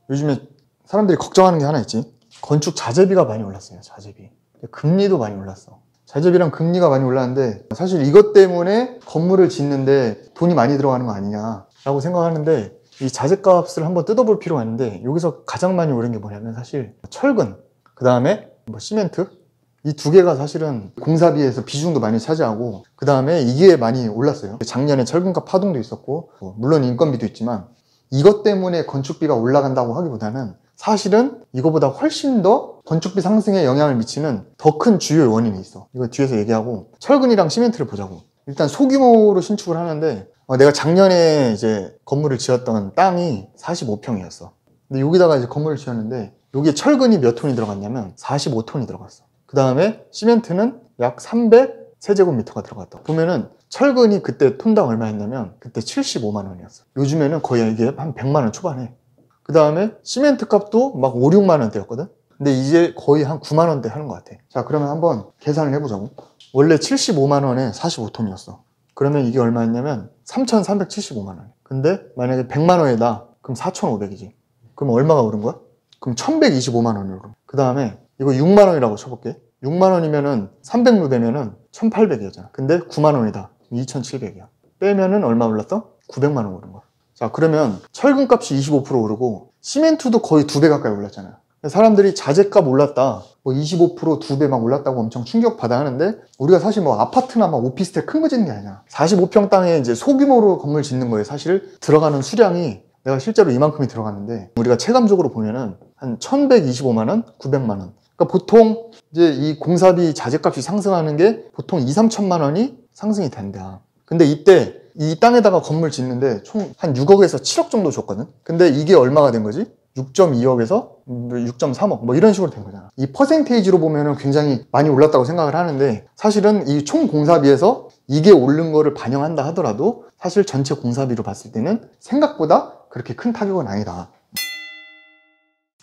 요즘에 사람들이 걱정하는 게 하나 있지. 건축 자재비가 많이 올랐어요. 자재비. 금리도 많이 올랐어. 자재비랑 금리가 많이 올랐는데 사실 이것 때문에 건물을 짓는데 돈이 많이 들어가는 거 아니냐라고 생각하는데, 이 자재값을 한번 뜯어볼 필요가 있는데, 여기서 가장 많이 오른 게 뭐냐면 사실 철근, 그 다음에 뭐 시멘트, 이 두 개가 사실은 공사비에서 비중도 많이 차지하고, 그 다음에 이게 많이 올랐어요. 작년에 철근값 파동도 있었고, 물론 인건비도 있지만, 이것 때문에 건축비가 올라간다고 하기보다는 사실은 이거보다 훨씬 더 건축비 상승에 영향을 미치는 더 큰 주요 원인이 있어. 이거 뒤에서 얘기하고, 철근이랑 시멘트를 보자고. 일단 소규모로 신축을 하는데, 내가 작년에 이제 건물을 지었던 땅이 45평이었어. 근데 여기다가 이제 건물을 지었는데, 여기에 철근이 몇 톤이 들어갔냐면 45톤이 들어갔어. 그 다음에 시멘트는 약 300세제곱미터가 들어갔다. 보면은 철근이 그때 톤당 얼마 했냐면 그때 75만 원이었어. 요즘에는 거의 이게 한 100만 원 초반에. 그 다음에 시멘트 값도 막 5, 6만 원대였거든. 근데 이제 거의 한 9만 원대 하는 것 같아. 자, 그러면 한번 계산을 해보자고. 원래 75만 원에 45톤이었어. 그러면 이게 얼마였냐면 3,375만 원. 근데 만약에 100만 원에다, 그럼 4,500이지. 그럼 얼마가 오른 거야? 그럼 1,125만 원이 오른. 그 다음에 이거 6만 원이라고 쳐볼게. 6만 원이면은 300루 되면은 1,800이었잖아. 근데 9만 원이다. 2,700이야. 빼면은 얼마 올랐어? 900만 원 오른 거야. 자, 그러면 철근 값이 25% 오르고 시멘트도 거의 2배 가까이 올랐잖아요. 사람들이 자재값 올랐다, 뭐 25%, 2배 막 올랐다고 엄청 충격받아 하는데, 우리가 사실 뭐 아파트나 막 오피스텔 큰 거 짓는 게 아니야. 45평 땅에 이제 소규모로 건물 짓는 거에 사실 들어가는 수량이, 내가 실제로 이만큼이 들어갔는데, 우리가 체감적으로 보면은 한 1,125만 원, 900만 원. 그러니까 보통 이제 이 공사비 자재값이 상승하는 게 보통 2, 3천만 원이 상승이 된다. 근데 이때 이 땅에다가 건물 짓는데 총 한 6억에서 7억 정도 줬거든. 근데 이게 얼마가 된 거지? 6.2억에서 6.3억 뭐 이런 식으로 된 거잖아. 이 퍼센테이지로 보면은 굉장히 많이 올랐다고 생각을 하는데, 사실은 이 총 공사비에서 이게 오른 거를 반영한다 하더라도 사실 전체 공사비로 봤을 때는 생각보다 그렇게 큰 타격은 아니다.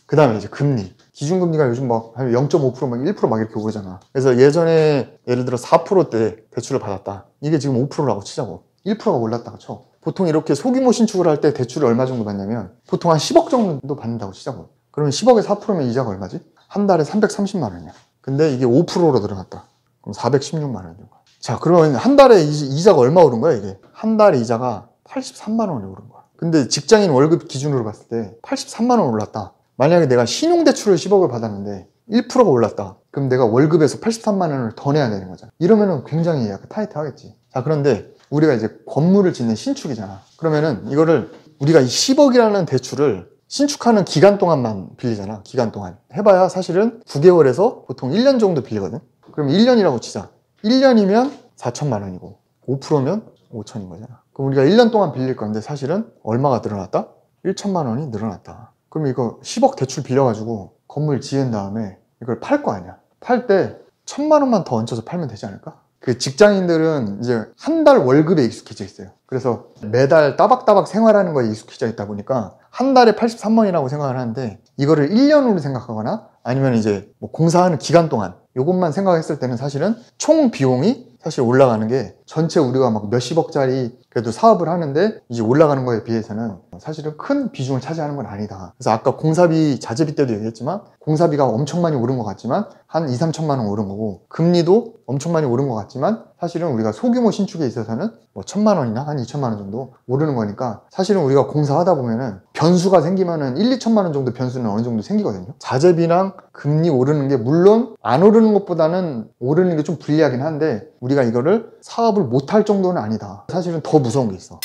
그 다음에 이제 금리. 기준금리가 요즘 막 0.5%, 막 1% 막 이렇게 오르잖아. 그래서 예전에 예를 들어 4%대 대출을 받았다. 이게 지금 5%라고 치자고. 1%가 올랐다고 쳐. 보통 이렇게 소규모 신축을 할 때 대출을 얼마 정도 받냐면 보통 한 10억 정도 받는다고 치자고. 그러면 10억에 4%면 이자가 얼마지? 한 달에 330만 원이야. 근데 이게 5%로 들어갔다. 그럼 416만 원인 거야. 자, 그러면 한 달에 이자가 얼마 오른 거야, 이게? 한 달에 이자가 83만 원이 오른 거야. 근데 직장인 월급 기준으로 봤을 때 83만 원 올랐다. 만약에 내가 신용대출을 10억을 받았는데 1%가 올랐다. 그럼 내가 월급에서 83만 원을 더 내야 되는 거잖아. 이러면은 굉장히 약간 타이트하겠지. 자, 그런데 우리가 이제 건물을 짓는 신축이잖아. 그러면은 이거를 우리가 이 10억이라는 대출을 신축하는 기간 동안만 빌리잖아. 기간 동안. 해봐야 사실은 9개월에서 보통 1년 정도 빌리거든. 그럼 1년이라고 치자. 1년이면 4천만 원이고 5%면 5천인 거잖아. 그럼 우리가 1년 동안 빌릴 건데 사실은 얼마가 늘어났다? 1천만 원이 늘어났다. 그럼 이거 10억 대출 빌려가지고 건물 지은 다음에 이걸 팔 거 아니야. 팔 때 1,000만 원만 더 얹혀서 팔면 되지 않을까? 그 직장인들은 이제 한 달 월급에 익숙해져 있어요. 그래서 매달 따박따박 생활하는 거에 익숙해져 있다 보니까 한 달에 83만 원이라고 생각을 하는데, 이거를 1년으로 생각하거나 아니면 이제 뭐 공사하는 기간 동안 요것만 생각했을 때는 사실은 총 비용이 사실 올라가는 게, 전체 우리가 막 몇십억짜리 그래도 사업을 하는데 이제 올라가는 거에 비해서는 사실은 큰 비중을 차지하는 건 아니다. 그래서 아까 공사비, 자재비 때도 얘기했지만 공사비가 엄청 많이 오른 것 같지만 한 2, 3천만 원 오른 거고, 금리도 엄청 많이 오른 것 같지만 사실은 우리가 소규모 신축에 있어서는 뭐 1,000만 원이나 한 2천만 원 정도 오르는 거니까, 사실은 우리가 공사하다 보면은 변수가 생기면은 1, 2천만 원 정도 변수는 어느 정도 생기거든요. 자재비랑 금리 오르는 게 물론 안 오르는 것보다는 오르는 게 좀 불리하긴 한데, 우리가 이거를 사업을 못할 정도는 아니다. 사실은 더 무서운 게 있어.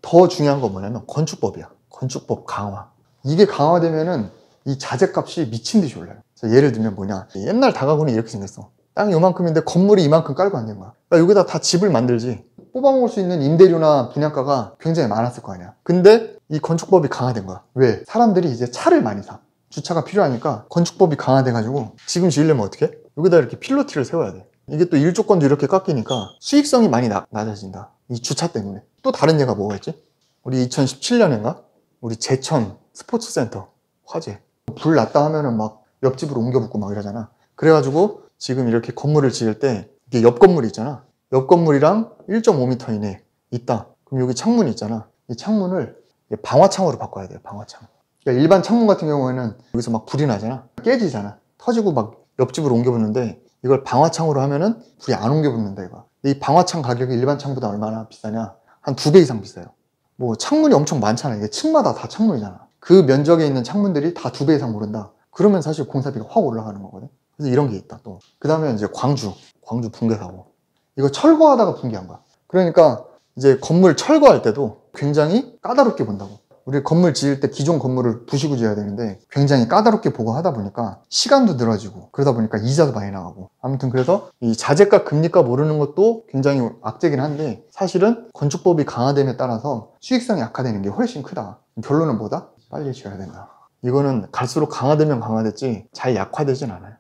더 중요한 건 뭐냐면 건축법이야. 건축법 강화. 이게 강화되면은 이 자재값이 미친 듯이 올라요. 예를 들면 뭐냐, 옛날 다가구는 이렇게 생겼어. 땅이 요만큼인데 건물이 이만큼 깔고 앉는 거야. 그러니까 여기다 다 집을 만들지. 뽑아먹을 수 있는 임대료나 분양가가 굉장히 많았을 거 아니야. 근데 이 건축법이 강화된 거야. 왜? 사람들이 이제 차를 많이 사. 주차가 필요하니까 건축법이 강화돼가지고 지금 지으려면 어떻게 해? 여기다 이렇게 필로티를 세워야 돼. 이게 또 일조권도 이렇게 깎이니까 수익성이 많이 낮아진다. 이 주차 때문에. 또 다른 예가 뭐가 있지? 우리 2017년인가? 우리 제천 스포츠센터 화재. 불 났다 하면은 막 옆집으로 옮겨 붙고 막 이러잖아. 그래가지고 지금 이렇게 건물을 지을 때 이게 옆 건물이 있잖아. 옆 건물이랑 1.5m 이내에 있다. 그럼 여기 창문이 있잖아. 이 창문을 방화창으로 바꿔야 돼요. 방화창. 그러니까 일반 창문 같은 경우에는 여기서 막 불이 나잖아. 깨지잖아. 터지고 막 옆집으로 옮겨붙는데 이걸 방화창으로 하면은 불이 안 옮겨붙는다 이거. 이 방화창 가격이 일반 창보다 얼마나 비싸냐? 한 2배 이상 비싸요. 뭐 창문이 엄청 많잖아. 이게 층마다 다 창문이잖아. 그 면적에 있는 창문들이 다 2배 이상 오른다. 그러면 사실 공사비가 확 올라가는 거거든. 그래서 이런 게 있다 또. 그 다음에 이제 광주 붕괴 사고. 이거 철거하다가 붕괴한 거야. 그러니까 이제 건물 철거할 때도 굉장히 까다롭게 본다고. 우리 건물 지을 때 기존 건물을 부시고 지어야 되는데 굉장히 까다롭게 보고 하다 보니까 시간도 늘어지고 그러다 보니까 이자도 많이 나가고. 아무튼 그래서 이 자재값 금리값 오르는 것도 굉장히 악재긴 한데 사실은 건축법이 강화됨에 따라서 수익성이 악화되는 게 훨씬 크다. 결론은 뭐다? 빨리 지어야 된다. 이거는 갈수록 강화되면 강화됐지 잘 약화되진 않아요.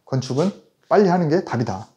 건축은 빨리 하는 게 답이다.